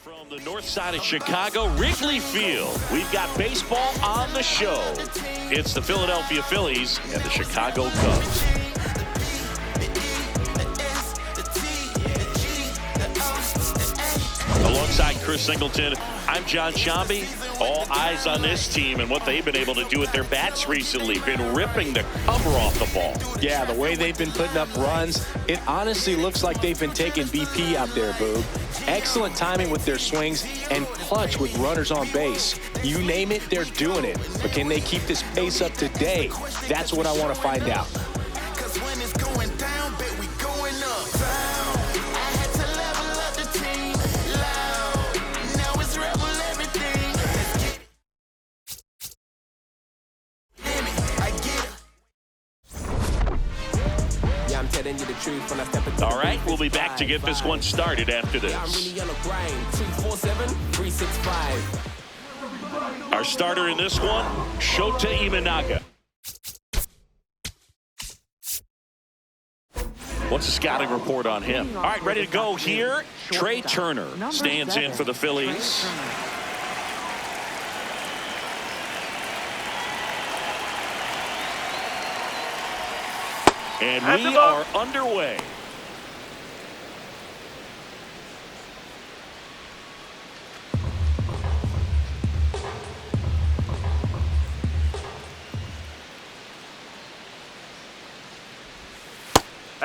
From the north side of Chicago, Wrigley Field, we've got baseball on the show. It's the Philadelphia Phillies and the Chicago Cubs. Alongside Chris Singleton, I'm John Shambi. All eyes on this team and what they've been able to do with their bats recently. Been ripping the cover off the ball. Yeah, the way they've been putting up runs, it honestly looks like they've been taking BP out there, Boog. Excellent timing with their swings and clutch with runners on base. You name it, they're doing it. But can they keep this pace up today? That's what I want to find out. All right, we'll be back to get this one started after this. Our starter in this one, Shota Imanaga. What's the scouting report on him? All right, ready to go here. Trey Turner stands in for the Phillies. And we are underway.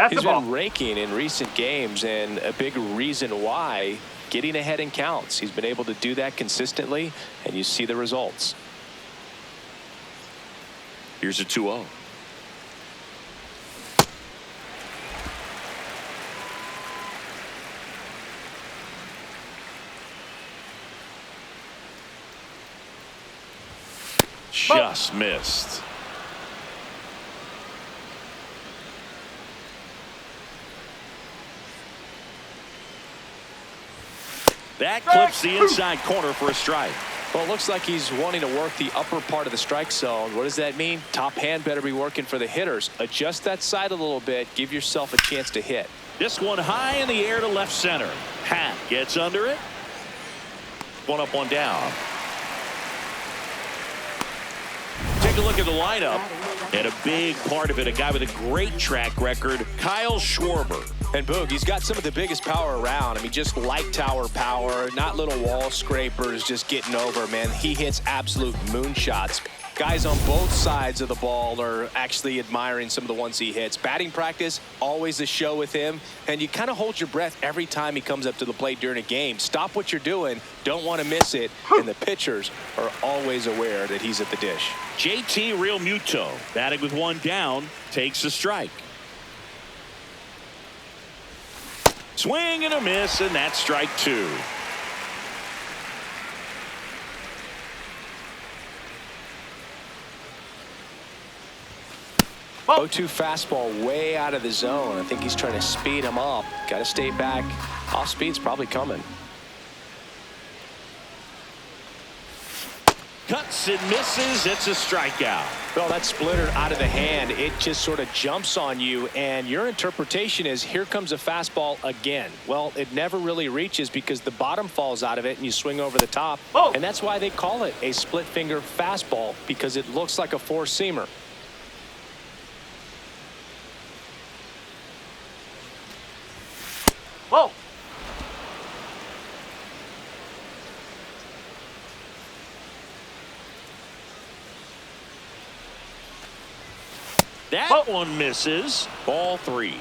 He's been raking in recent games, and a big reason why, getting ahead in counts. He's been able to do that consistently, and you see the results. Here's a 2-0. Just missed. That clips the inside corner for a strike. Well, it looks like he's wanting to work the upper part of the strike zone. What does that mean? Top hand better be working for the hitters. Adjust that side a little bit. Give yourself a chance to hit. This one high in the air to left center. Hat gets under it. One up, one down. Take a look at the lineup, and a big part of it, a guy with a great track record, Kyle Schwarber. And Boog, he's got some of the biggest power around. I mean, just light tower power, not little wall scrapers, just getting over, man. He hits absolute moonshots. Guys on both sides of the ball are actually admiring some of the ones he hits. Batting practice, always a show with him. And you kind of hold your breath every time he comes up to the plate during a game. Stop what you're doing. Don't want to miss it. And the pitchers are always aware that he's at the dish. JT Realmuto, batting with one down, takes a strike. Swing and a miss, and that's strike two. Oh, 0-2 fastball way out of the zone. I think he's trying to speed him up. Got to stay back. Off speed's probably coming. Cuts and misses. It's a strikeout. Well, that splitter out of the hand, it just sort of jumps on you, and your interpretation is here comes a fastball again. Well, it never really reaches because the bottom falls out of it and you swing over the top. Oh. And that's why they call it a split finger fastball, because it looks like a four-seamer. Whoa. That one misses. Ball three.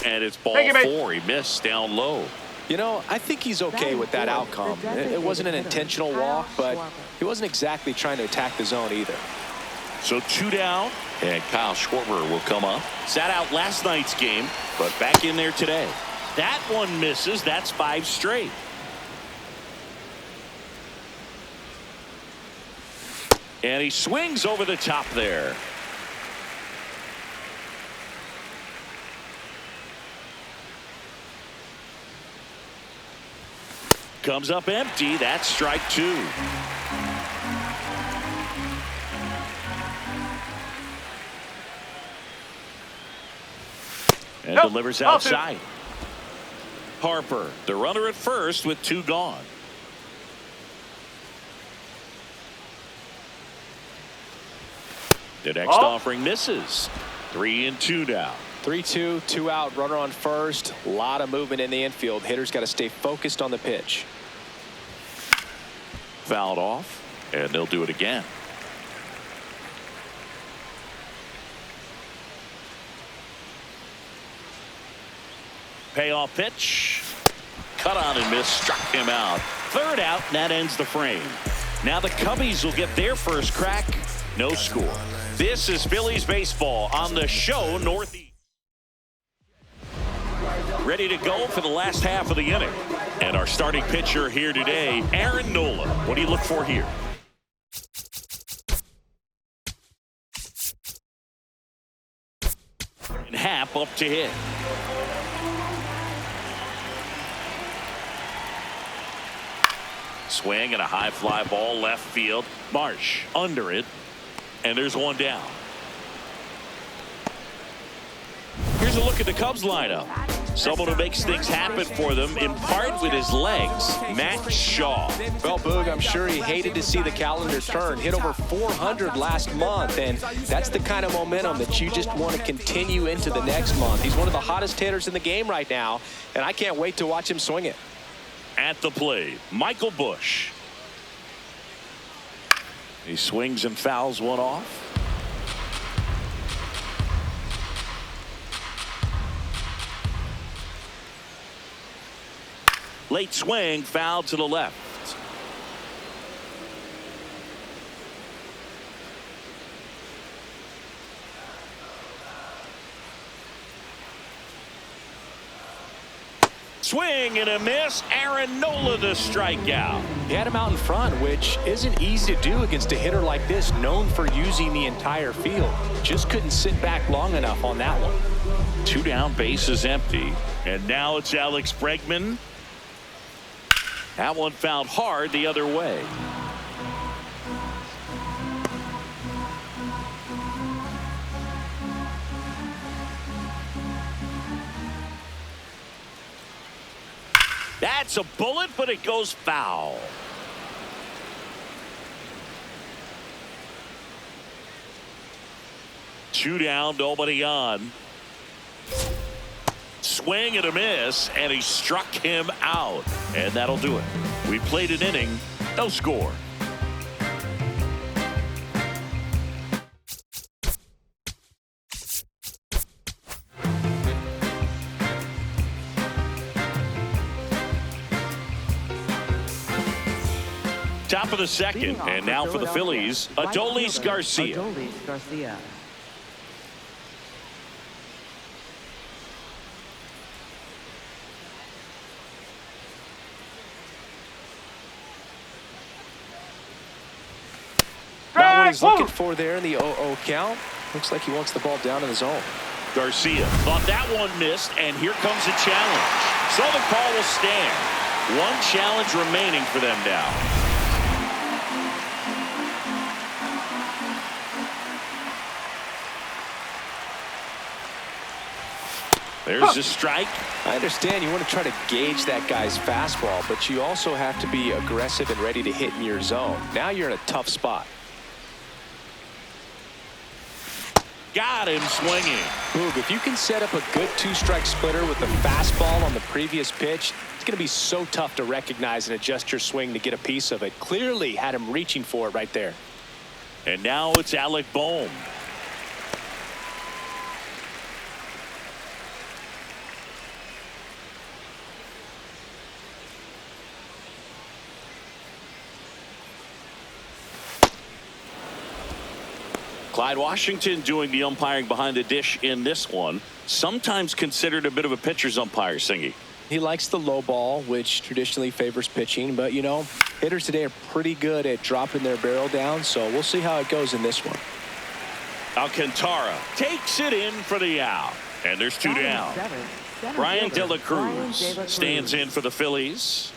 And it's ball four. He missed down low. You know, I think he's okay with that outcome. It wasn't an intentional walk, but he wasn't exactly trying to attack the zone either. So two down, and Kyle Schwarber will come up. Sat out last night's game, but back in there today. That one misses. That's five straight. And he swings over the top there. Comes up empty. That's strike two. And delivers outside. Harper, the runner at first with 2 gone. The next offering misses. 3-2 now. 3-2, 2 out, runner on first. A lot of movement in the infield. Hitters got to stay focused on the pitch. Fouled off, and they'll do it again. Payoff pitch. Cut on and miss. Struck him out. 3rd out, and that ends the frame. Now the Cubbies will get their first crack. No score. This is Phillies baseball on the show Northeast. Ready to go for the last half of the inning. And our starting pitcher here today, Aaron Nola. What do you look for here? And Happ up to hit. Swing and a high fly ball left field. Marsh under it. And there's one down. Here's a look at the Cubs lineup. Someone who makes things happen for them, in part with his legs, Matt Shaw. Well, Boog, I'm sure he hated to see the calendar turn. Hit over 400 last month, and that's the kind of momentum that you just want to continue into the next month. He's one of the hottest hitters in the game right now, and I can't wait to watch him swing it. At the plate, Michael Busch. He swings and fouls one off. Late swing, foul to the left. Swing and a miss. Aaron Nola the strikeout. He had him out in front, which isn't easy to do against a hitter like this, known for using the entire field. Just couldn't sit back long enough on that one. 2 down, base is empty. And now it's Alex Bregman. That one fouled hard the other way. That's a bullet, but it goes foul. Two down, nobody on. Swing and a miss, and he struck him out. And that'll do it. We played an inning, no score. Top of the second, and now for the Phillies, Adolis Garcia. Not what he's looking for there in the 0-0 count. Looks like he wants the ball down in the zone. Garcia thought that one missed, and here comes a challenge. So the call will stand. One challenge remaining for them now. There's a strike. I understand you want to try to gauge that guy's fastball, but you also have to be aggressive and ready to hit in your zone. Now you're in a tough spot. Got him swinging. Boog, if you can set up a good two-strike splitter with the fastball on the previous pitch, it's going to be so tough to recognize and adjust your swing to get a piece of it. Clearly had him reaching for it right there. And now it's Alec Bohm. Clyde Washington doing the umpiring behind the dish in this one. Sometimes considered a bit of a pitcher's umpire, Singy. He likes the low ball, which traditionally favors pitching. But, you know, hitters today are pretty good at dropping their barrel down. So we'll see how it goes in this one. Alcantara takes it in for the out. And there's two down. Brian De La Cruz stands in for the Phillies.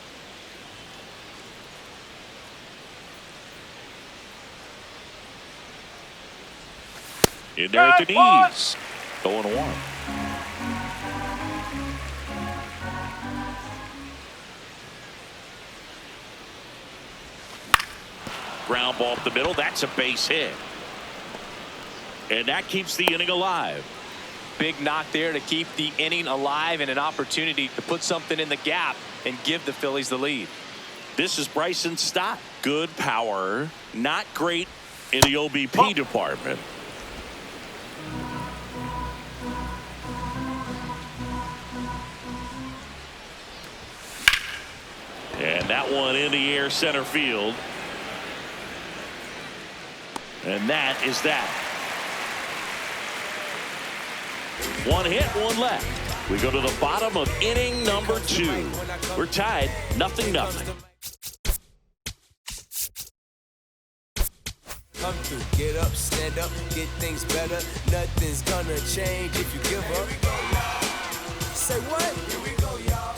In there at the knees. 0-1. Ground ball up the middle. That's a base hit. And that keeps the inning alive. Big knock there to keep the inning alive and an opportunity to put something in the gap and give the Phillies the lead. This is Bryson Stott. Good power. Not great in the OBP department. And that one in the air center field. And that is that. One hit, one left. We go to the bottom of inning number 2. We're tied 0-0. Come to get up, stand up, get things better. Nothing's gonna change if you give up. Say what? Here we go, y'all.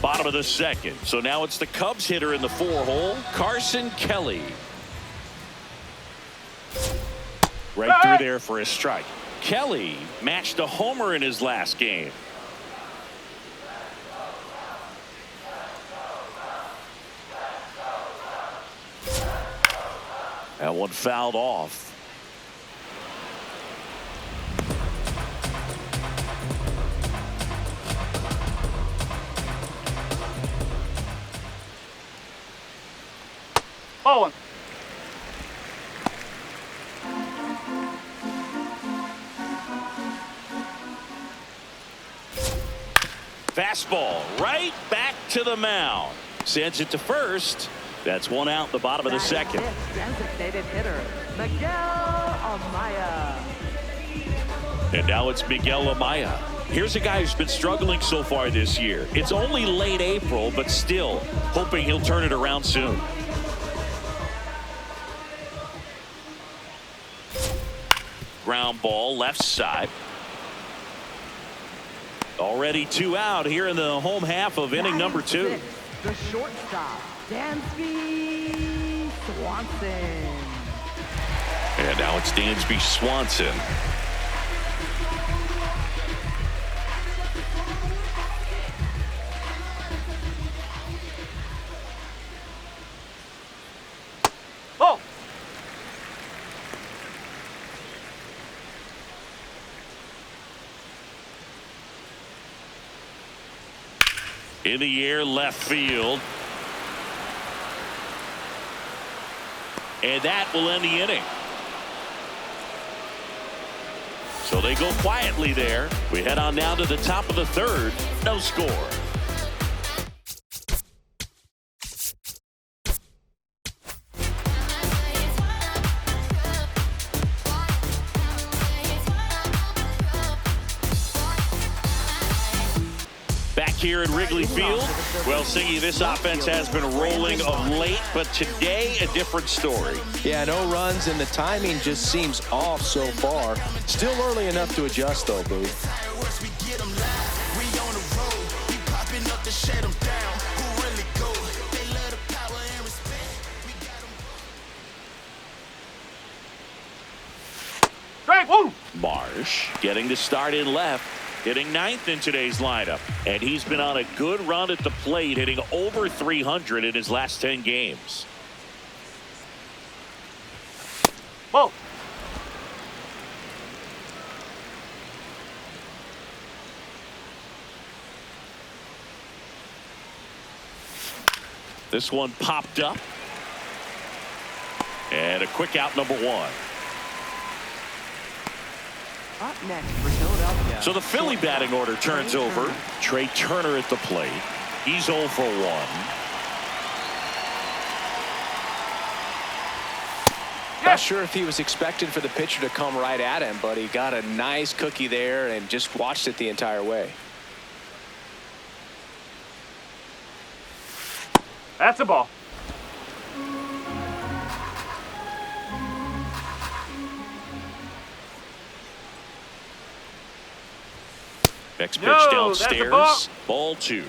Bottom of the second. So now it's the Cubs hitter in the 4-hole, Carson Kelly. Right through there for a strike. Kelly matched a homer in his last game. That one fouled off. Oh. Fastball right back to the mound. Sends it to first. That's one out in the bottom of the second. Designated hitter Miguel Amaya. And now it's Miguel Amaya. Here's a guy who's been struggling so far this year. It's only late April, but still hoping he'll turn it around soon. Ground ball left side. Already 2 out here in the home half of inning number 2. The shortstop, Dansby Swanson. And now it's Dansby Swanson. Oh. In the air left field. And that will end the inning. So they go quietly there. We head on down to the top of the third. No score. Back here at Wrigley Field. Well, Siggy, this offense has been rolling of late, but today a different story. Yeah, no runs, and the timing just seems off so far. Still early enough to adjust, though, Boo. Strike one. Marsh getting the start in left. Hitting 9th in today's lineup. And he's been on a good run at the plate, hitting over 300 in his last 10 games. Whoa. This one popped up. And a quick out, number 1. Up next for Philadelphia. So the Philly batting order turns over. Trey Turner at the plate. He's 0 for 1. Not sure if he was expecting for the pitcher to come right at him, but he got a nice cookie there and just watched it the entire way. That's a ball. Next pitch No, that's a downstairs. Ball 2.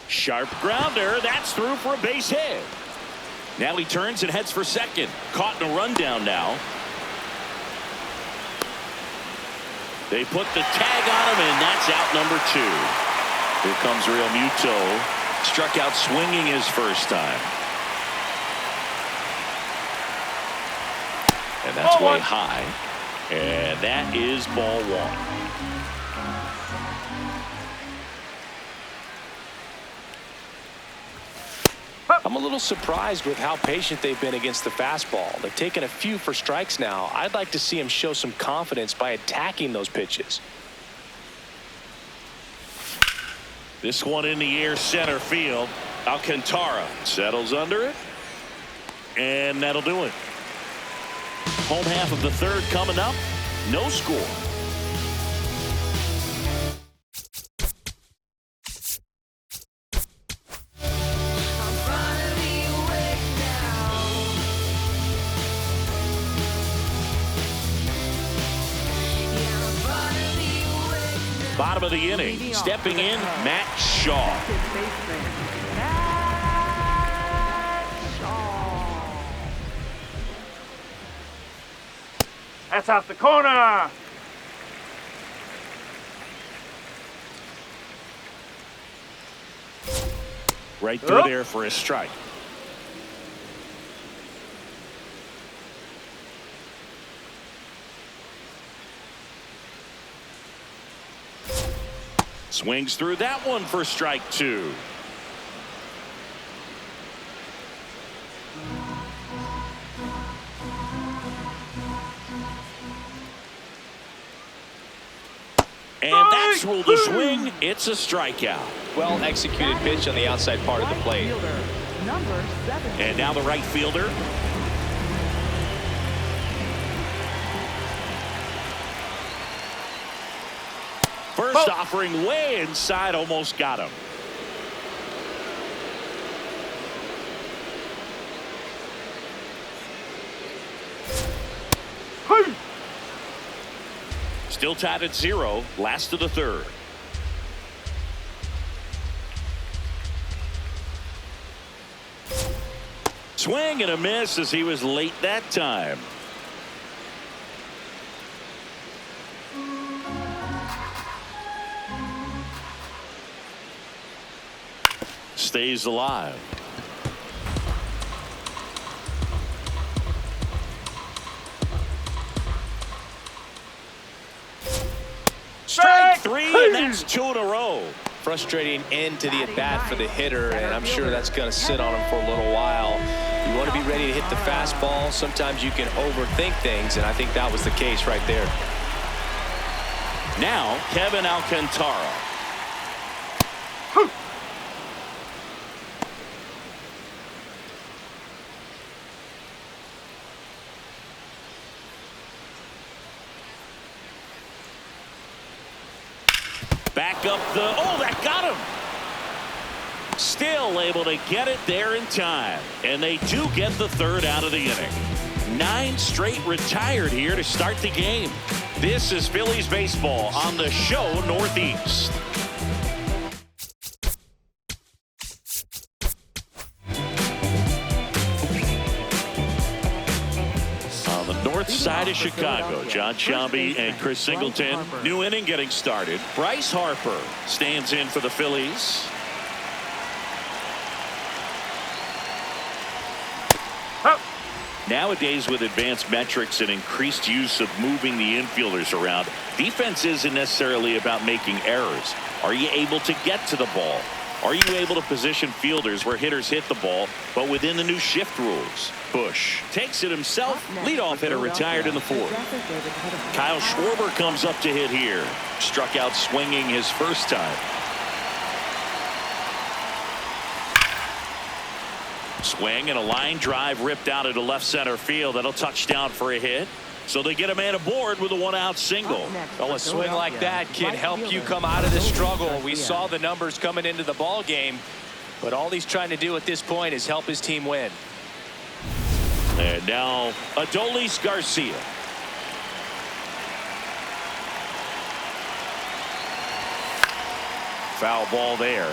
Sharp grounder. That's through for a base hit. Now he turns and heads for second. Caught in a rundown now. They put the tag on him, and that's out number 2. Here comes Real Muto. Struck out swinging his first time. And that's way high. And that is ball 1. I'm a little surprised with how patient they've been against the fastball. They've taken a few for strikes now. I'd like to see him show some confidence by attacking those pitches. This one in the air, center field. Alcantara settles under it. And that'll do it. Home half of the 3rd coming up. No score. Bottom of the inning, stepping in, Matt Shaw. That's out the corner. Right through there for a strike. Swings through that one for strike 2. And that's ruled a swing. It's a strikeout. Well executed pitch on the outside part of the plate. Number 7. And now the right fielder. First offering way inside, almost got him. Still tied at 0, last of the 3rd. Swing and a miss as he was late that time. Stays alive. Strike 3, and that's 2 in a row. Frustrating end to the at-bat for the hitter, and I'm sure that's going to sit on him for a little while. You want to be ready to hit the fastball. Sometimes you can overthink things, and I think that was the case right there. Now, Kevin Alcantara. Back up the, that got him. Still able to get it there in time. And they do get the 3rd out of the inning. 9 straight retired here to start the game. This is Phillies baseball on the show Northeast. North side of Chicago, John Shelby and Chris Singleton. New inning getting started. Bryce Harper stands in for the Phillies. Nowadays, with advanced metrics and increased use of moving the infielders around, defense isn't necessarily about making errors. Are you able to get to the ball? Are you able to position fielders where hitters hit the ball, but within the new shift rules? Bush takes it himself. Leadoff hitter retired in the 4th. Kyle Schwarber comes up to hit here. Struck out swinging his first time. Swing and a line drive ripped out into left center field. That'll touch down for a hit. So they get a man aboard with a 1-out single. Well, a swing like that can help you come out of the struggle. We saw the numbers coming into the ball game, but all he's trying to do at this point is help his team win. And now Adolis Garcia. Foul ball there.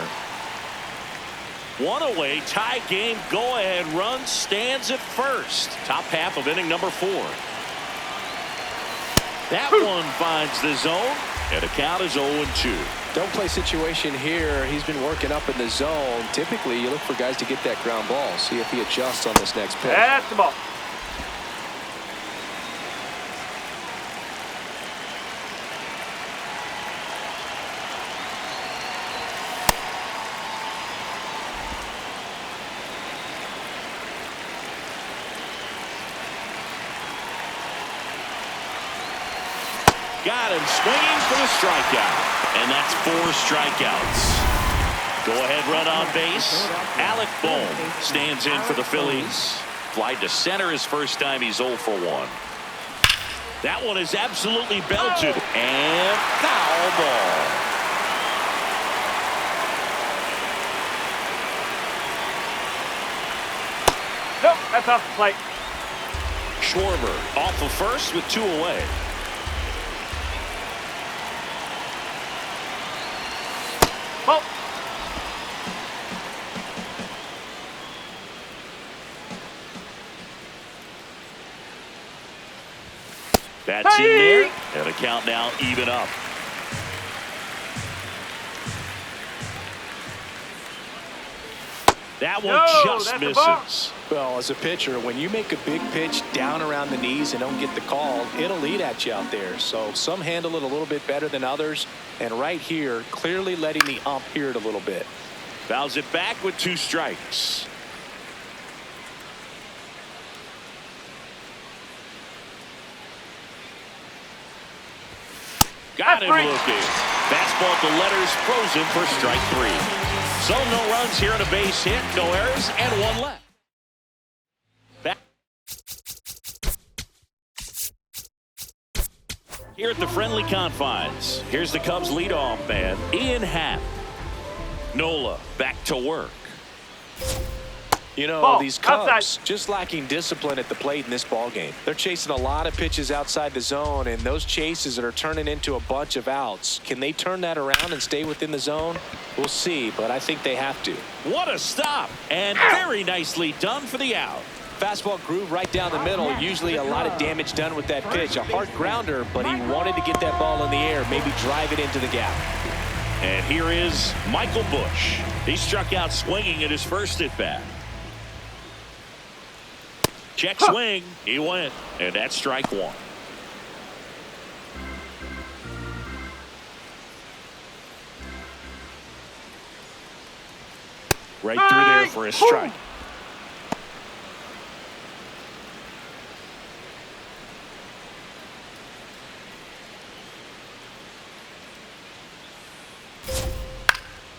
1 away, tie game, go ahead run stands at first. Top half of inning number 4. That one finds the zone, and the count is 0-2. Don't play situation here. He's been working up in the zone. Typically, you look for guys to get that ground ball. See if he adjusts on this next pitch. That's the ball. Got him swinging for the strikeout. And that's 4 strikeouts. Go-ahead run on base. Alec Bohm stands in for the Phillies. Fly to center his first time. He's 0 for 1. That one is absolutely belted. And foul ball. Nope, that's off the plate. Schwarber off of first with 2 away. Ball. That's in there, and the count now even up. That one just misses. Well, as a pitcher, when you make a big pitch down around the knees and don't get the call, it'll eat at you out there. So some handle it a little bit better than others. And right here, clearly letting the ump hear it a little bit. Fouls it back with 2 strikes. Got him looking. Fastball at the letters, frozen for strike 3. So no runs here on a base hit, no errors, and 1 left. Back here at the friendly confines. Here's the Cubs leadoff man, Ian Happ. Nola back to work. You know, ball, these Cubs outside. just lacking discipline at the plate in this ballgame. They're chasing a lot of pitches outside the zone, and those chases that are turning into a bunch of outs. Can they turn that around and stay within the zone? We'll see, but I think they have to. What a stop, and very nicely done for the out. Fastball groove right down the middle. Usually a lot of damage done with that pitch. A hard grounder, but he wanted to get that ball in the air, maybe drive it into the gap. And here is Michael Busch. He struck out swinging at his first at-bat. Check swing. He went. And that's strike 1. Right through there for a strike.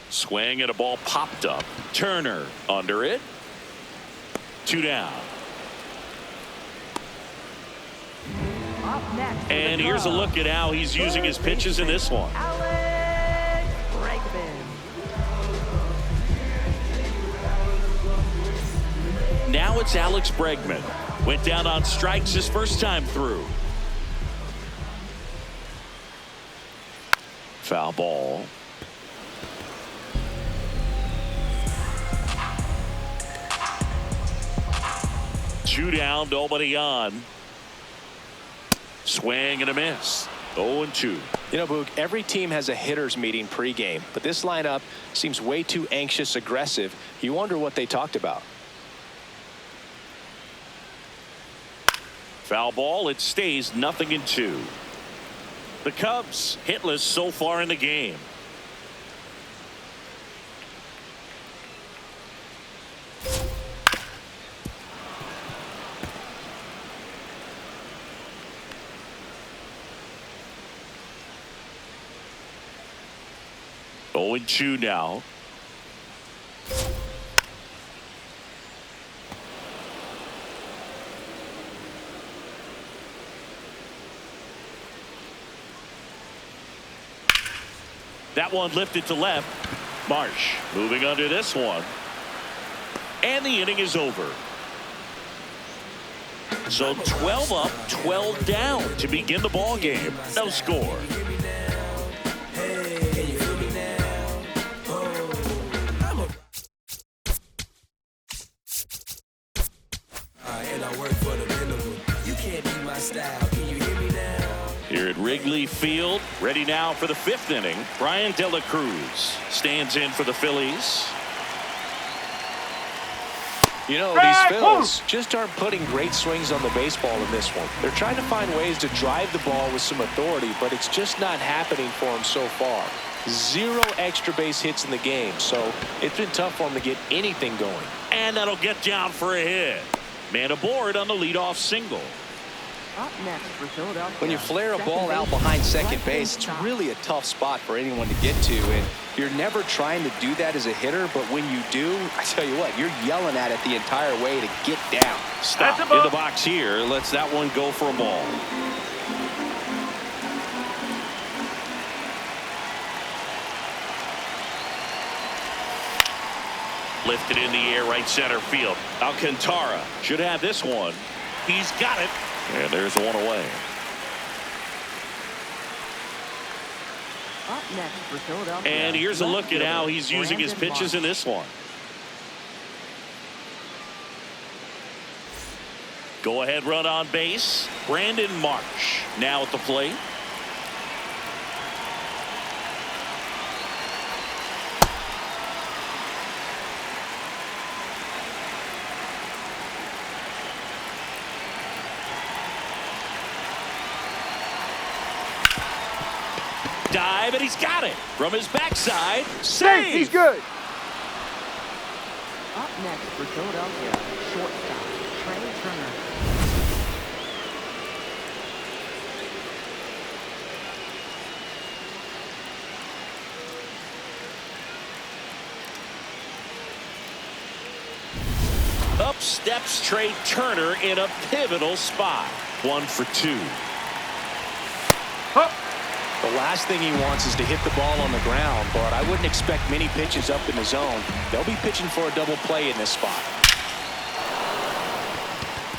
Swing and a ball popped up. Turner under it. 2 down. Up next. And here's a look at how he's using his pitches in this one. Alex Bregman. Now it's Alex Bregman. Went down on strikes his first time through. Foul ball. Two down, nobody on. Swing and a miss. 0-2. You know, Boog, every team has a hitters meeting pregame, but this lineup seems way too anxious, aggressive. You wonder what they talked about. Foul ball. It stays 0-2. The Cubs hitless so far in the game. Oh, 0-2 now. That one lifted to left. Marsh moving under this one. And the inning is over. So 12 up, 12 down to begin the ball game. No score. Here at Wrigley Field, ready now for the 5th inning. Brian De La Cruz stands in for the Phillies. You know, these Phils just aren't putting great swings on the baseball in this one. They're trying to find ways to drive the ball with some authority, but it's just not happening for them so far. 0 extra base hits in the game, so it's been tough for them to get anything going. And that'll get down for a hit. Man aboard on the leadoff single. Up next for Philadelphia. When you flare a second ball out baseman, behind second right base, it's stop. really a tough spot for anyone to get to. And you're never trying to do that as a hitter, but when you do, I tell you what, you're yelling at it the entire way to get down. Stop That's a in the ball. box here. Lets that one go for a ball. Lifted in the air, right center field. Alcantara should have this one. He's got it. And there's one away. Up next for Philadelphia. And here's a look at how he's using his Brandon pitches in Marsh. this one. Go ahead run on base. Brandon Marsh now at the plate. Dive, and he's got it from his backside. Safe. He's good. Up next for Philadelphia, shortstop Trey Turner. Up steps Trey Turner in a pivotal spot. 1 for 2. The last thing he wants is to hit the ball on the ground, but I wouldn't expect many pitches up in the zone. They'll be pitching for a double play in this spot.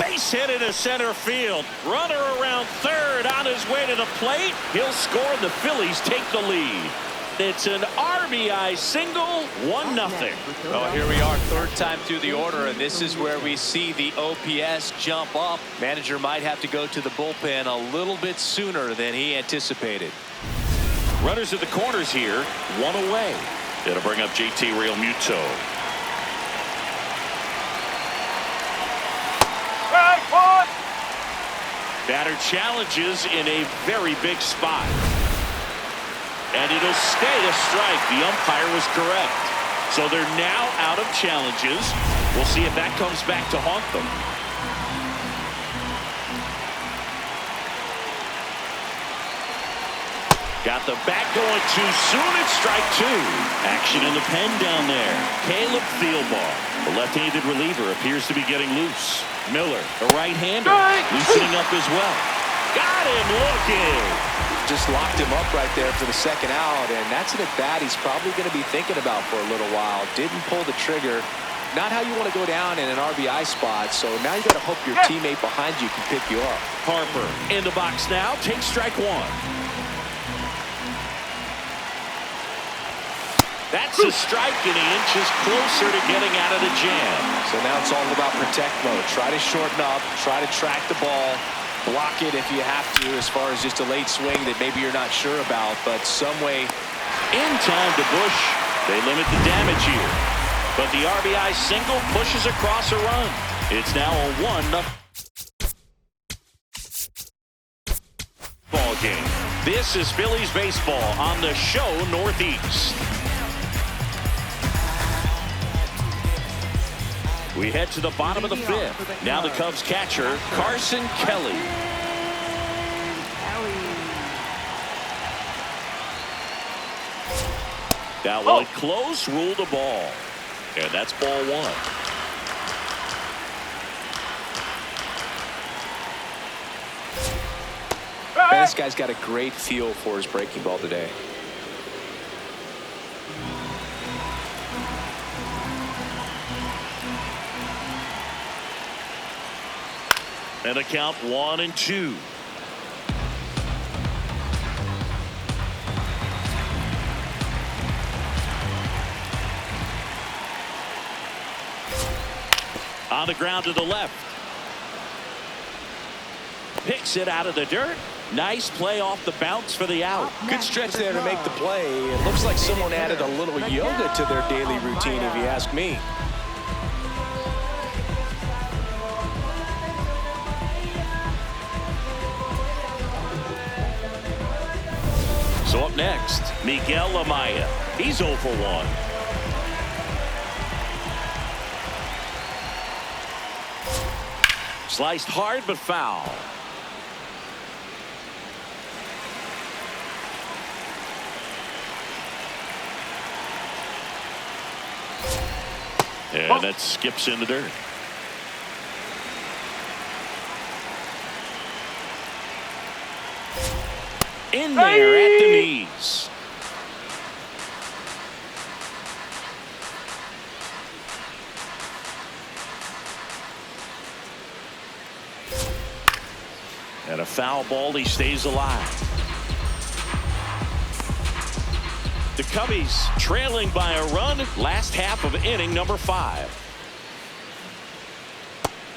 Base hit into center field. Runner around third on his way to the plate. He'll score, and the Phillies take the lead. It's an RBI single, 1-0. Oh, here we are, 3rd time through the order, and this is where we see the OPS jump up. Manager might have to go to the bullpen a little bit sooner than he anticipated. Runners at the corners here, 1 away. It'll bring up JT Realmuto. Batter challenges in a very big spot. And it'll stay a strike. The umpire was correct. So they're now out of challenges. We'll see if that comes back to haunt them. Got the bat going too soon. It's strike 2. Action in the pen down there. Caleb Thielbar, the left-handed reliever, appears to be getting loose. Miller, the right-hander, loosening up as well. Got him looking. Just locked him up right there for the 2nd out, and that's an at-bat he's probably going to be thinking about for a little while. Didn't pull the trigger. Not how you want to go down in an RBI spot, so now you got to hope your teammate behind you can pick you up. Harper in the box now. Takes strike 1. That's a strike, and he inches closer to getting out of the jam. So now it's all about protect mode. Try to shorten up, try to track the ball, block it if you have to, as far as just a late swing that maybe you're not sure about, but some way. In time to Bush. They limit the damage here. But the RBI single pushes across a run. It's now a 1-0 ball game. This is Phillies baseball on the show Northeast. We head to the bottom of the 5th. Now the Cubs catcher, Carson Kelly. That one close, ruled a ball. And that's ball 1. Man, this guy's got a great feel for his breaking ball today. And a count 1-2. On the ground to the left. Picks it out of the dirt. Nice play off the bounce for the out. Good stretch there to make the play. It looks like someone added a little yoga to their daily routine, if you ask me. So up next, Miguel Amaya. He's 0 for 1. Sliced hard but foul. And that skips in the dirt. In there at the knees. And a foul ball, he stays alive. The Cubbies trailing by a run, last half of inning number 5.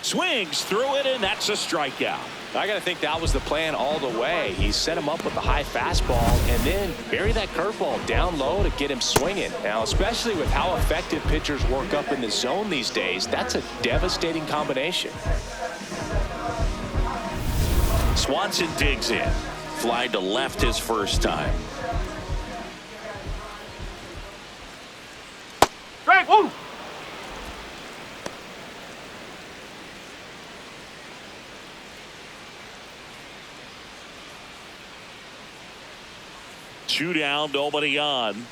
Swings through it, and that's a strikeout. I got to think that was the plan all the way. He set him up with the high fastball and then bury that curveball down low to get him swinging. Now, especially with how effective pitchers work up in the zone these days, that's a devastating combination. Swanson digs in. Fly to left his first time. Strike, woo! Two down, nobody on.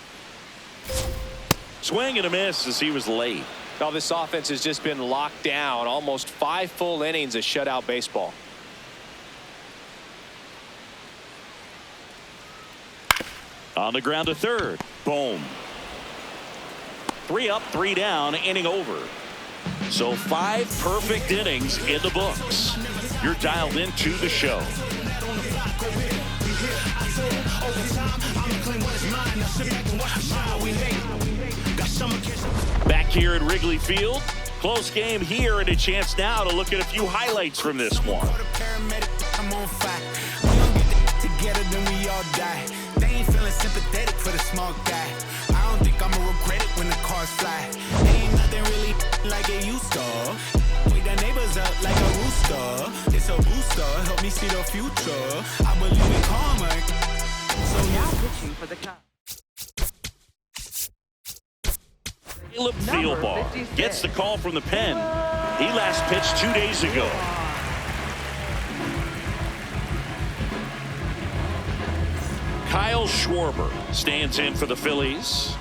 Swing and a miss as he was late. Now this offense has just been locked down. Almost 5 full innings of shutout baseball. On the ground to third. Boom. 3 up, 3 down, inning over. So 5 perfect innings in the books. You're dialed into the show. Back here at Wrigley Field. Close game here and a chance now to look at a few highlights from this one. Together, then we all die. They ain't feeling sympathetic for the small guy. I don't think I'ma regret it when the cars fly. Ain't nothing really like it used to. Wake the neighbors up like a rooster. It's a booster, help me see the future. I believe in karma. So Now pitching for the Cubs. Caleb Thielbar gets the call from the pen. He last pitched 2 days ago. Kyle Schwarber stands in for the Phillies.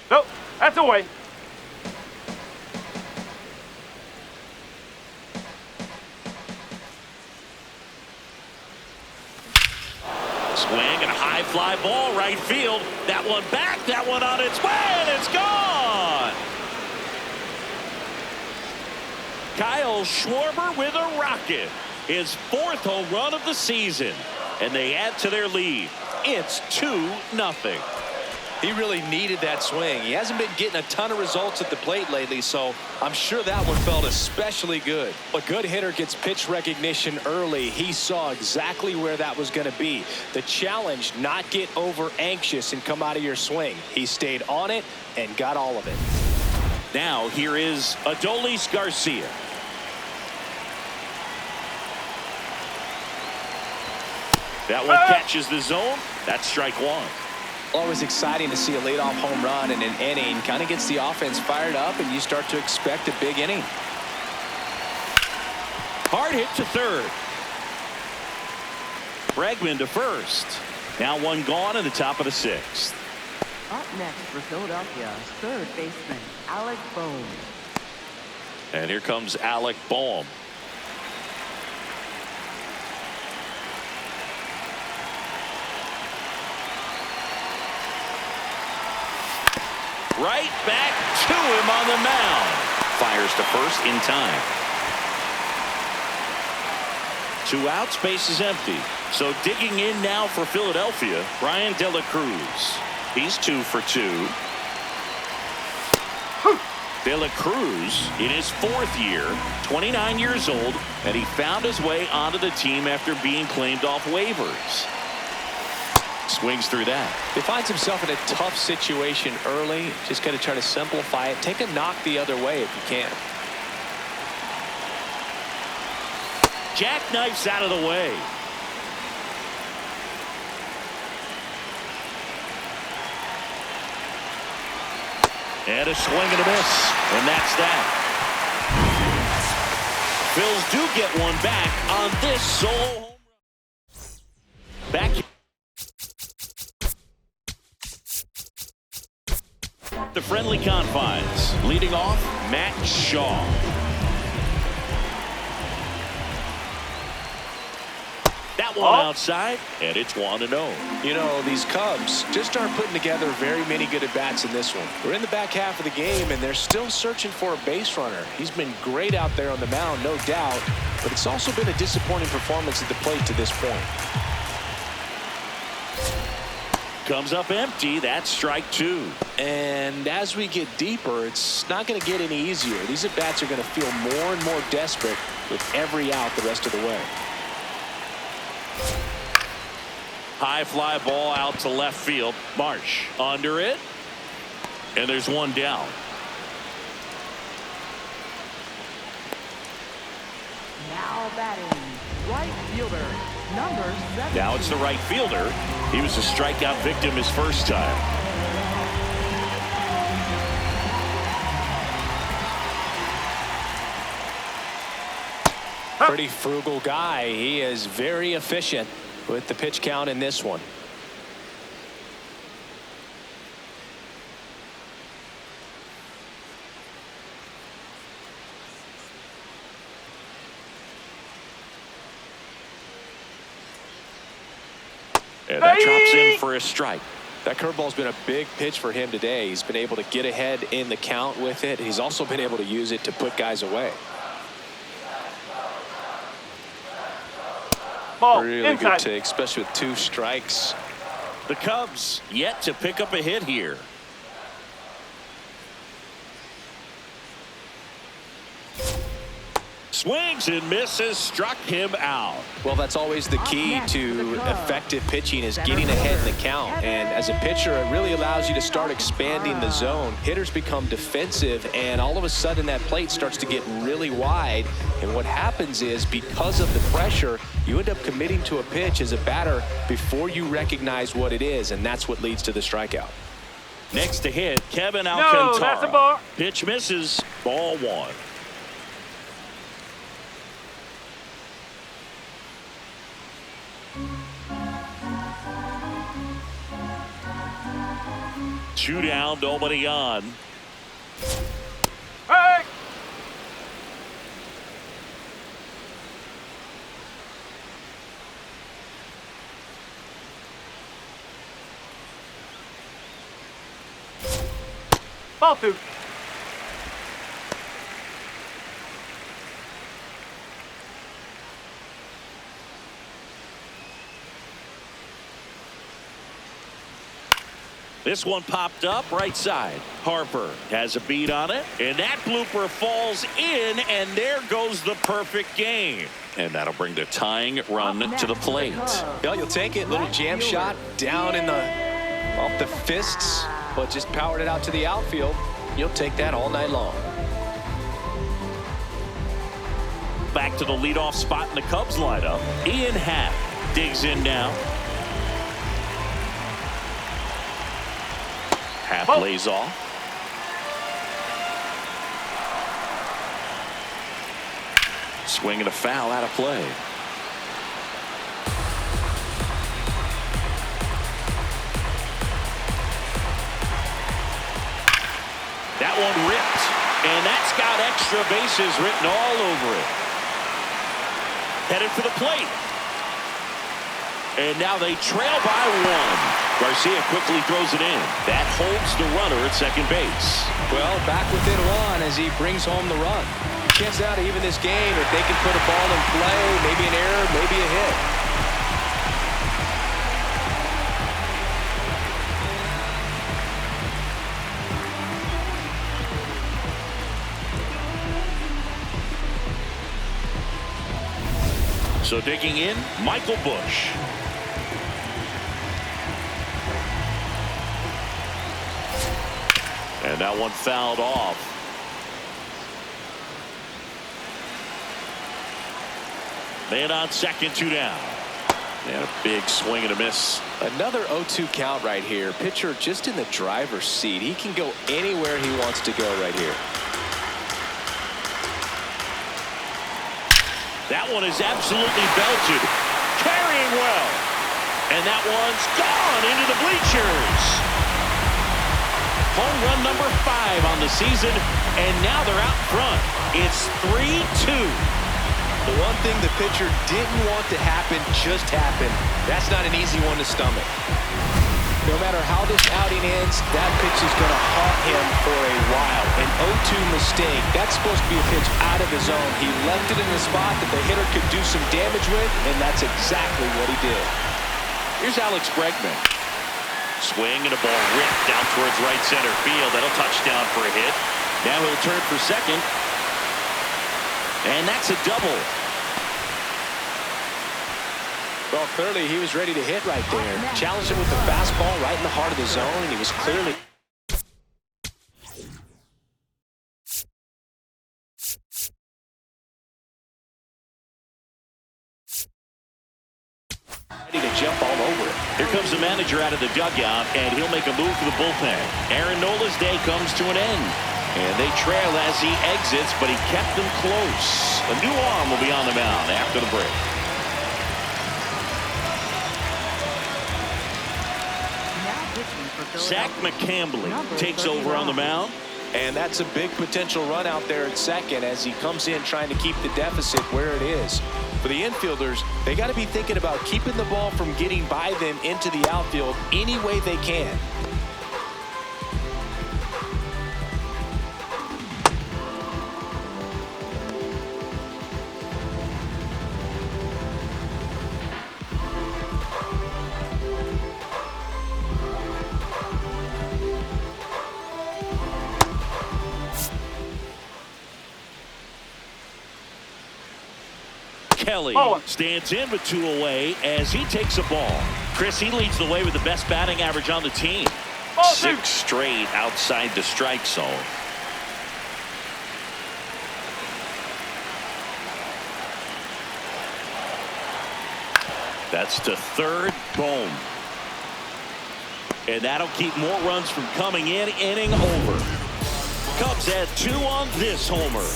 Nope, that's away. Swing and a high fly ball right field. That one back, that one on its way, and it's gone. Kyle Schwarber with a rocket. His 4th home run of the season. And they add to their lead. It's 2-0. He really needed that swing. He hasn't been getting a ton of results at the plate lately, so I'm sure that one felt especially good. A good hitter gets pitch recognition early. He saw exactly where that was going to be. The challenge, not get over anxious and come out of your swing. He stayed on it and got all of it. Now here is Adolis Garcia. That one catches the zone. That's strike 1. Always exciting to see a leadoff home run in an inning. Kind of gets the offense fired up, and you start to expect a big inning. Hard hit to third. Bregman to first. Now one gone in the top of the 6th. Up next for Philadelphia, third baseman Alec Bohm. And here comes Alec Bohm. Right back to him on the mound. Fires to first in time. 2 outs, base is empty. So digging in now for Philadelphia, Brian De La Cruz. He's 2 for 2. De La Cruz in his 4th year, 29 years old, and he found his way onto the team after being claimed off waivers. Swings through that. He finds himself in a tough situation early. Just got to try to simplify it. Take a knock the other way if you can. Jackknifes out of the way. And a swing and a miss. And that's that. Phils do get one back on this solo home run. Back. The friendly confines. Leading off, Matt Shaw. That one outside, and it's 1-0. You know, these Cubs just aren't putting together very many good at-bats in this one. We're in the back half of the game, and they're still searching for a base runner. He's been great out there on the mound, no doubt, but it's also been a disappointing performance at the plate to this point. Comes up empty. That's strike 2. And as we get deeper, it's not going to get any easier. These at-bats are going to feel more and more desperate with every out the rest of the way. High fly ball out to left field. Marsh under it. And there's one down. Now batting, right fielder, number 7. Now it's the right fielder. He was a strikeout victim his first time. Pretty frugal guy. He is very efficient with the pitch count in this one. And that drops in for a strike. That curveball's been a big pitch for him today. He's been able to get ahead in the count with it. He's also been able to use it to put guys away. Really inside. good take, especially with 2 strikes. The Cubs yet to pick up a hit here. Swings and misses, struck him out. Well, that's always the key to effective pitching, is getting ahead in the count. And as a pitcher, it really allows you to start expanding the zone. Hitters become defensive, and all of a sudden that plate starts to get really wide. And what happens is, because of the pressure, you end up committing to a pitch as a batter before you recognize what it is, and that's what leads to the strikeout. Next to hit, Kevin Alcantara. No, that's a ball. Pitch misses, ball 1. Two down, nobody on. Hey! Ball 2. This one popped up right side. Harper has a beat on it, and that blooper falls in, and there goes the perfect game. And that'll bring the tying run to the plate. Yeah, you'll take it. Little jam shot down in off the fists, but just powered it out to the outfield. You'll take that all night long. Back to the leadoff spot in the Cubs lineup. Ian Happ digs in now. Happ lays off. Swing and a foul out of play. That one ripped, and that's got extra bases written all over it. Headed for the plate. And now they trail by 1. Garcia quickly throws it in. That holds the runner at second base. Well, back within 1 as he brings home the run. Chance now to even this game if they can put a ball in play, maybe an error, maybe a hit. So digging in, Michael Bush. And that one fouled off. Man on second, 2 down. And a big swing and a miss. Another 0-2 count right here. Pitcher just in the driver's seat. He can go anywhere he wants to go right here. That one is absolutely belted. Carrying well. And that one's gone into the bleachers. Home run number 5 on the season. And now they're out front. It's 3-2. The one thing the pitcher didn't want to happen just happened. That's not an easy one to stomach. No matter how this outing ends, that pitch is going to haunt him for a while. An 0-2 mistake. That's supposed to be a pitch out of the zone. He left it in the spot that the hitter could do some damage with, and that's exactly what he did. Here's Alex Bregman. Swing and a ball ripped out towards right center field. That'll touchdown for a hit. Now he'll turn for second. And that's a double. Well, clearly he was ready to hit right there. Challenged him with the fastball right in the heart of the zone, and he was clearly ready to jump all over it. Here comes the manager out of the dugout, and he'll make a move for the bullpen. Aaron Nola's day comes to an end. And they trail as he exits, but he kept them close. A new arm will be on the mound after the break. Zach McCambly takes over on the mound. And that's a big potential run out there at second as he comes in trying to keep the deficit where it is. For the infielders, they got to be thinking about keeping the ball from getting by them into the outfield any way they can. Kelly stands in with 2 away as he takes a ball. Chris, he leads the way with the best batting average on the team. 6 straight outside the strike zone. That's to third. Boom. And that'll keep more runs from coming in. Inning over. Cubs had 2 on this homer.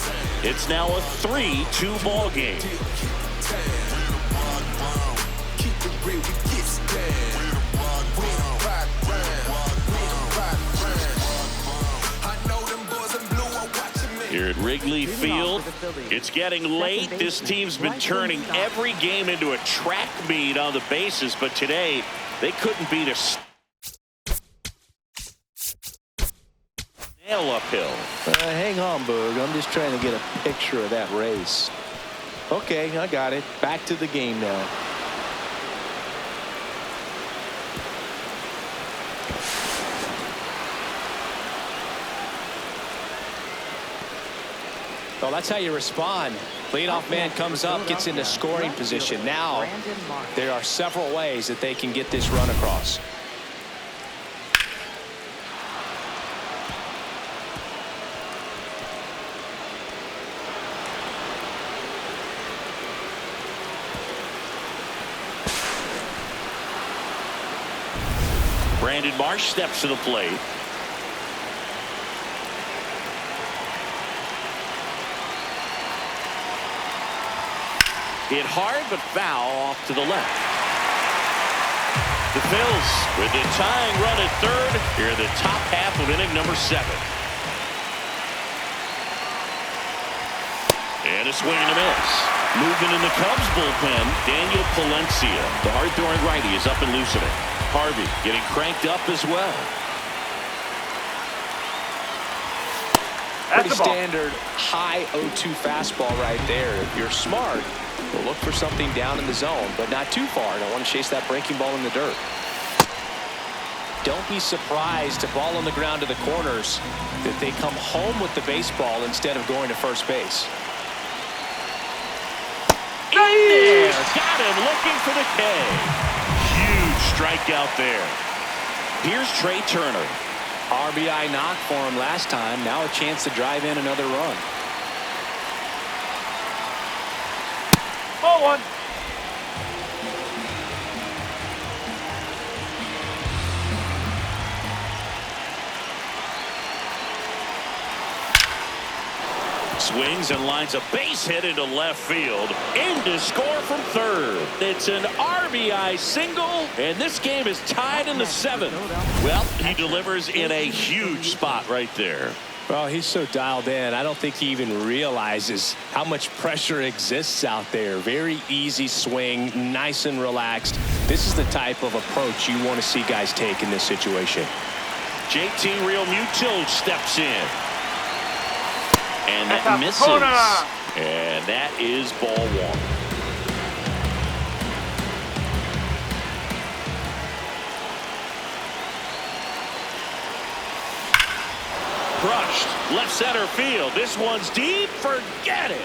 It's now a 3-2 ball game. Here at Wrigley Field, it's getting late. This team's been turning every game into a track meet on the bases, but today they couldn't beat a nail uphill. Hang on, Boog. I'm just trying to get a picture of that race. Okay, I got it. Back to the game now. Well, that's how you respond. Leadoff man comes up, gets into scoring position. Now, there are several ways that they can get this run across. Brandon Marsh steps to the plate. Hit hard but foul off to the left. The Phils with the tying run at third here in the top half of inning number 7. And a swing and a miss. Movement in the Cubs bullpen. Daniel Palencia, the hard-throwing righty, is up and loosening. Harvey getting cranked up as well. Pretty standard high 0-2 fastball right there. If you're smart, you'll look for something down in the zone, but not too far. Don't want to chase that breaking ball in the dirt. Don't be surprised to ball on the ground to the corners that they come home with the baseball instead of going to first base. there. Got him looking for the K. Huge strikeout there. Here's Trey Turner. RBI knock for him last time. Now a chance to drive in another run. Ball one. Swings and lines a base hit into left field. In to score from third. It's an RBI single, and this game is tied in the seventh. Well, he delivers in a huge spot right there. Well, he's so dialed in. I don't think he even realizes how much pressure exists out there. Very easy swing, nice and relaxed. This is the type of approach you want to see guys take in this situation. JT Realmuto steps in. And that misses. And that is ball one. Crushed. Left center field. This one's deep. Forget it.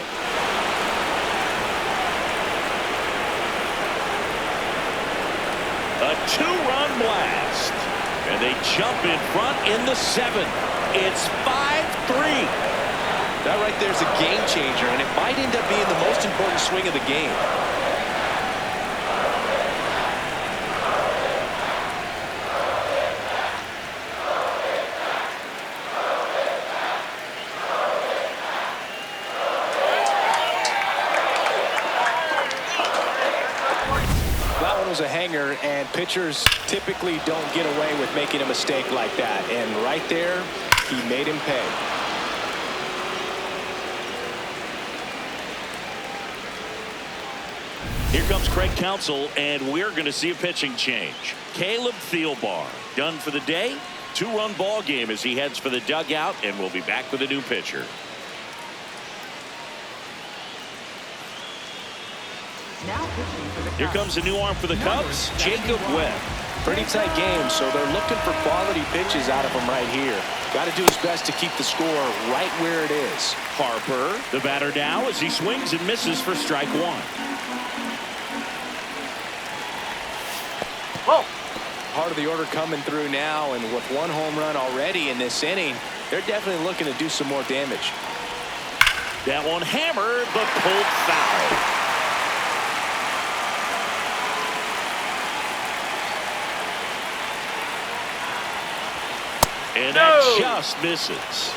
A two-run blast. And they jump in front in the seventh. It's 5-3. That right there is a game changer, and it might end up being the most important swing of the game. That one was a hanger, and pitchers typically don't get away with making a mistake like that. And right there, he made him pay. Here comes Craig Counsell, and we're going to see a pitching change. Caleb Thielbar done for the day. Two-run ball game as he heads for the dugout, and we'll be back with a new pitcher. Now pitching for the Here Cubs. comes a new arm for the Cubs, Jacob Webb. Pretty tight game, so they're looking for quality pitches out of him right here. Got to do his best to keep the score right where it is. Harper, the batter now, as he swings and misses for strike one. Oh. Part of the order coming through now, and with one home run already in this inning, they're definitely looking to do some more damage. That one hammered, but pulled foul. And that just misses.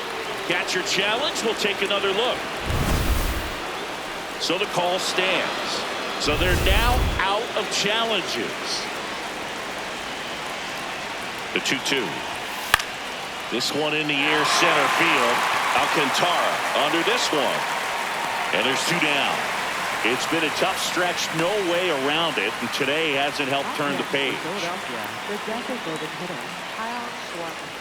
Catcher challenge. We'll take another look. So the call stands. So they're now out of challenges. The 2-2. This one in the air, center field. Alcantara under this one. And there's two down. It's been a tough stretch, no way around it, and today hasn't helped turn the page. Philadelphia, the designated hitter, Kyle Schwarber.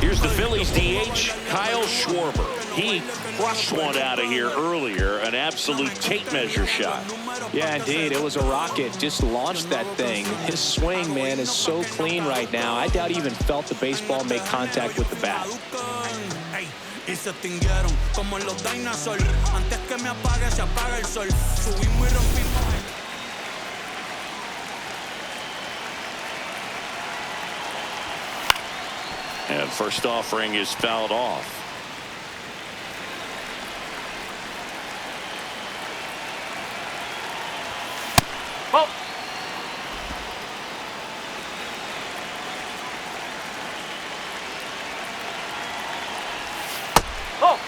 Here's the Phillies DH, Kyle Schwarber. He crushed one out of here earlier, an absolute tape measure shot. Yeah, indeed. It was a rocket. Just launched that thing. His swing, man, is so clean right now. I doubt he even felt the baseball make contact with the bat. Y se extinguieron como los dinosaurs. Antes que me apague, se apaga el sol. Subimos y rompimos. And first offering is fouled off. Oh. Oh.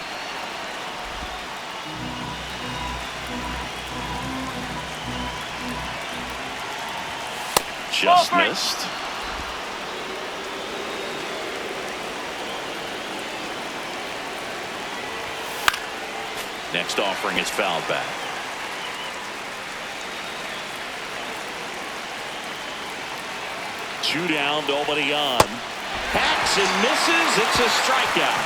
Just Ball three. missed. Next offering is fouled back. Two down, nobody on. Hacks and misses. It's a strikeout.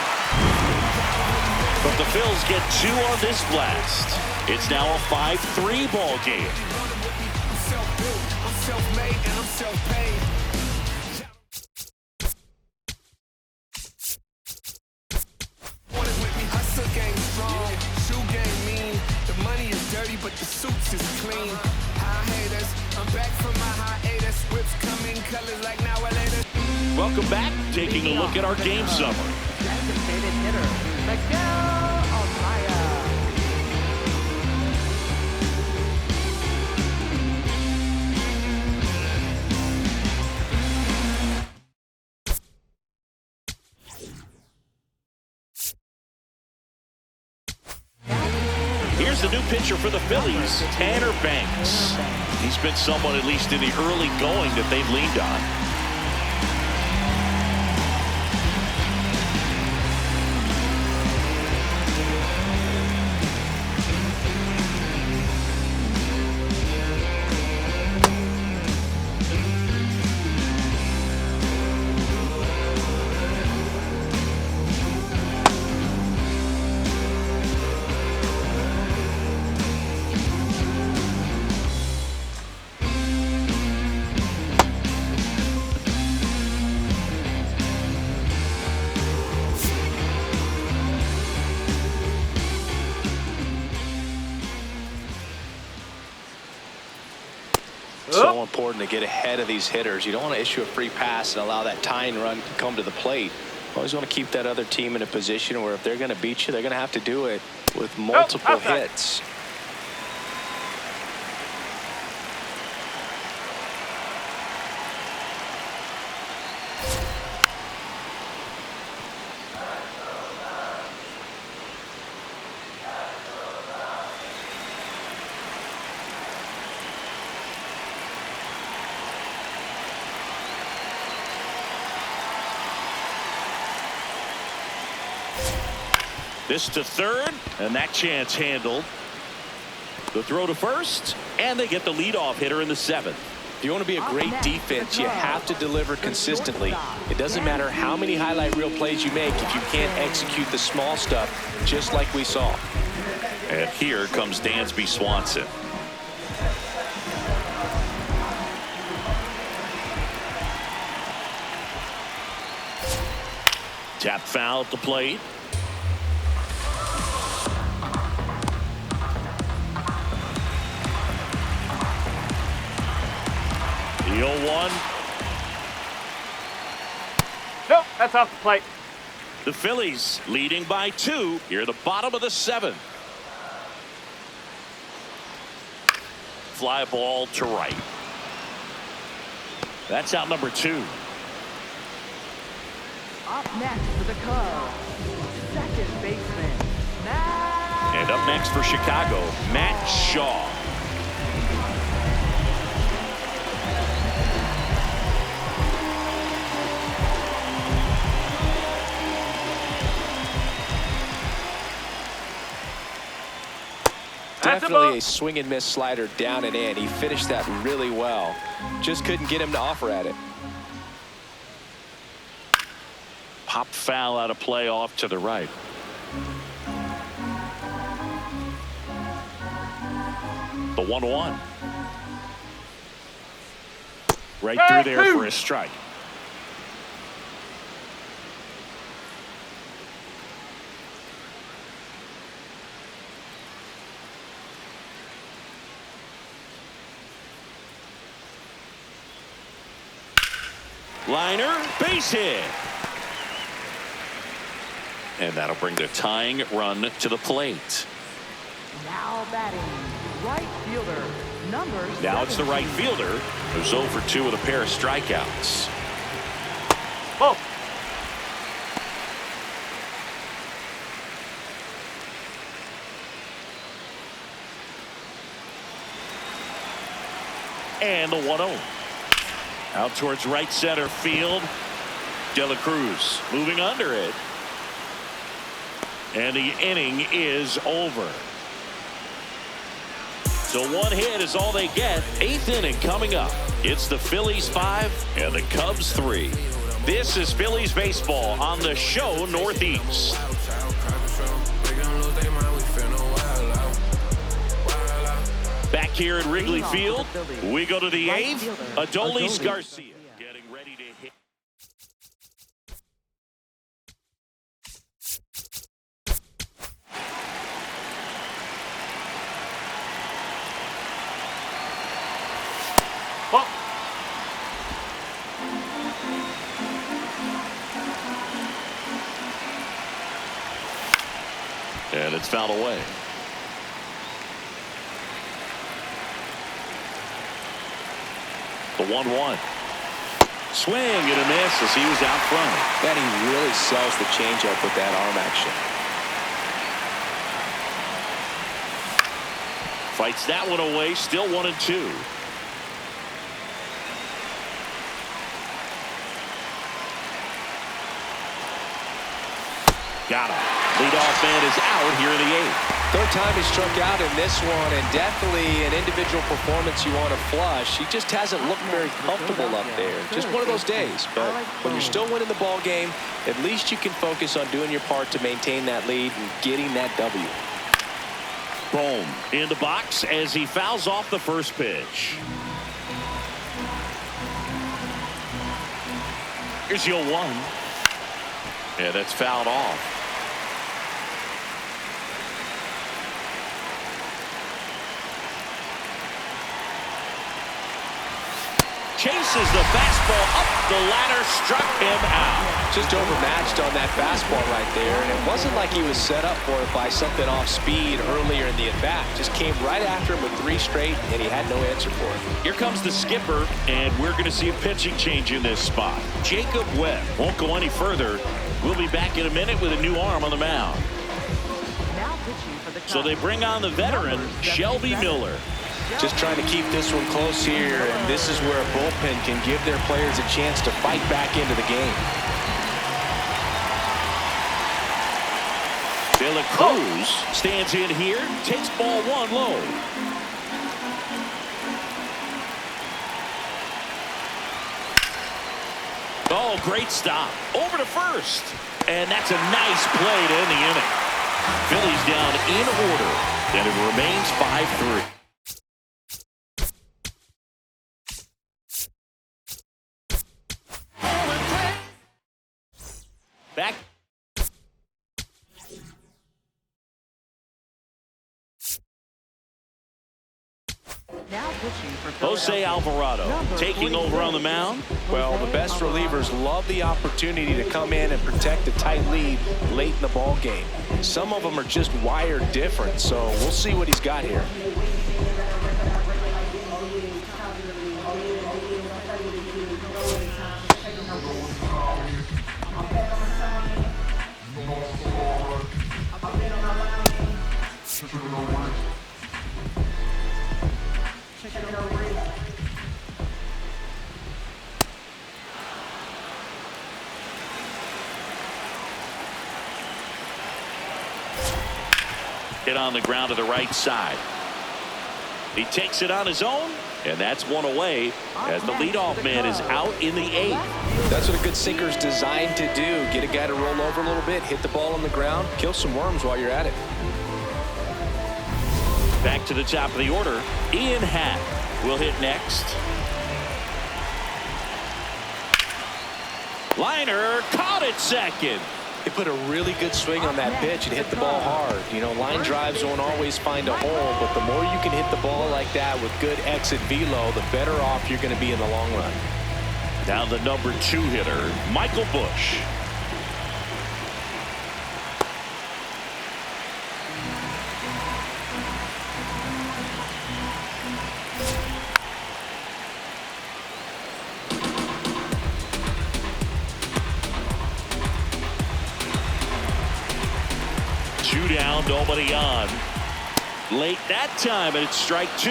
But the Phils get two on this blast. It's now a 5-3 ball game. I'm self-built, I'm self-made, and I'm self-paid. Hustle game strong, shoe game mean. The money is dirty, but the suits is from my hiatus. Whips come in colors like now or later. Welcome back. Taking a look at our game summary. Designated hitter, Miguel Amaya. Here's the new pitcher for the Phillies, Tanner Banks. He's been someone, at least in the early going, that they've leaned on. So important to get ahead of these hitters. You don't want to issue a free pass and allow that tying run to come to the plate. You always want to keep that other team in a position where if they're going to beat you, they're going to have to do it with multiple hits. This to third, and that chance handled. The throw to first, and they get the leadoff hitter in the seventh. If you want to be a great defense, you have to deliver consistently. It doesn't matter how many highlight reel plays you make if you can't execute the small stuff, just like we saw. And here comes Dansby Swanson. Tap foul at the plate. The 0-1. Nope, that's off the plate. The Phillies leading by 2 here at the bottom of the 7th. Fly ball to right. That's out number 2. Up next for the Cubs, second baseman, Matt. And up next for Chicago, Matt Shaw. Definitely a swing and miss slider down and in. He finished that really well. Just couldn't get him to offer at it. Pop foul out of play off to the right. The 1-1. Right through there for a strike. Liner, base hit. And that'll bring the tying run to the plate. Now batting, right fielder, number 17. Now it's the right fielder who's 0 for 2 with a pair of strikeouts. Whoa. And the 1-0. Out towards right center field. De La Cruz moving under it. And the inning is over. So 1 hit is all they get. 8th inning coming up. It's the Phillies 5 and the Cubs 3. This is Phillies baseball on the show Northeast. Back here at Wrigley Field, we go to the 8th. Adolis Garcia getting ready to hit. Whoa. And it's fouled away. The 1-1. Swing and a miss as he was out front. And he really sells the changeup with that arm action. Fights that one away. Still 1-2. Got him. Leadoff man is out here in the 8th. Third time he struck out in this one, and definitely an individual performance you want to flush. He just hasn't looked very comfortable up there. Just one of those days. But when you're still winning the ball game, at least you can focus on doing your part to maintain that lead and getting that W. Boom. In the box as he fouls off the first pitch. Here's your 1. Yeah, that's fouled off. Chases the fastball up the ladder, struck him out. Just overmatched on that fastball right there, and it wasn't like he was set up for it by something off speed earlier in the at-bat. Just came right after him with 3 straight, and he had no answer for it. Here comes the skipper, and we're going to see a pitching change in this spot. Jacob Webb won't go any further. We'll be back in a minute with a new arm on the mound. Now pitching for the So they bring on the veteran, Shelby Miller. Just trying to keep this one close here, and this is where a bullpen can give their players a chance to fight back into the game. De La Cruz stands in here, takes ball 1 low. Oh, great stop. Over to first. And that's a nice play to end the inning. Phillies down in order, and it remains 5-3. Back. Now pitching for Jose Alvarado taking over on the mound. Well, the best relievers love the opportunity to come in and protect a tight lead late in the ball game. Some of them are just wired different, so we'll see what he's got here. Hit on the ground to the right side. He takes it on his own, and that's one away as the leadoff man is out in the 8th. That's what a good sinker is designed to do. Get a guy to roll over a little bit, hit the ball on the ground, kill some worms while you're at it. Back to the top of the order. Ian Happ will hit next. Liner caught it second. He put a really good swing on that pitch and hit the ball hard. You know, line drives don't always find a hole, but the more you can hit the ball like that with good exit velo, the better off you're going to be in the long run. Now the number 2 hitter, Michael Busch. Down, nobody on. Late that time, and it's strike 2.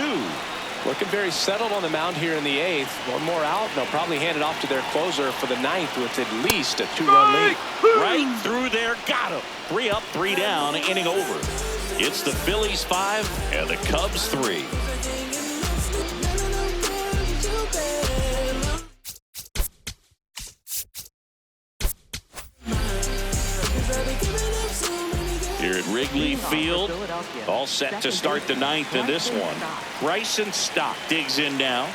Looking very settled on the mound here in the 8th. One more out, and they'll probably hand it off to their closer for the 9th with at least a 2-run lead. Right through there, got him. 3 up, 3 down, inning over. It's the Phillies 5 and the Cubs 3. Here at Wrigley Field, all set to start the 9th in this one. Bryson Stott digs in now.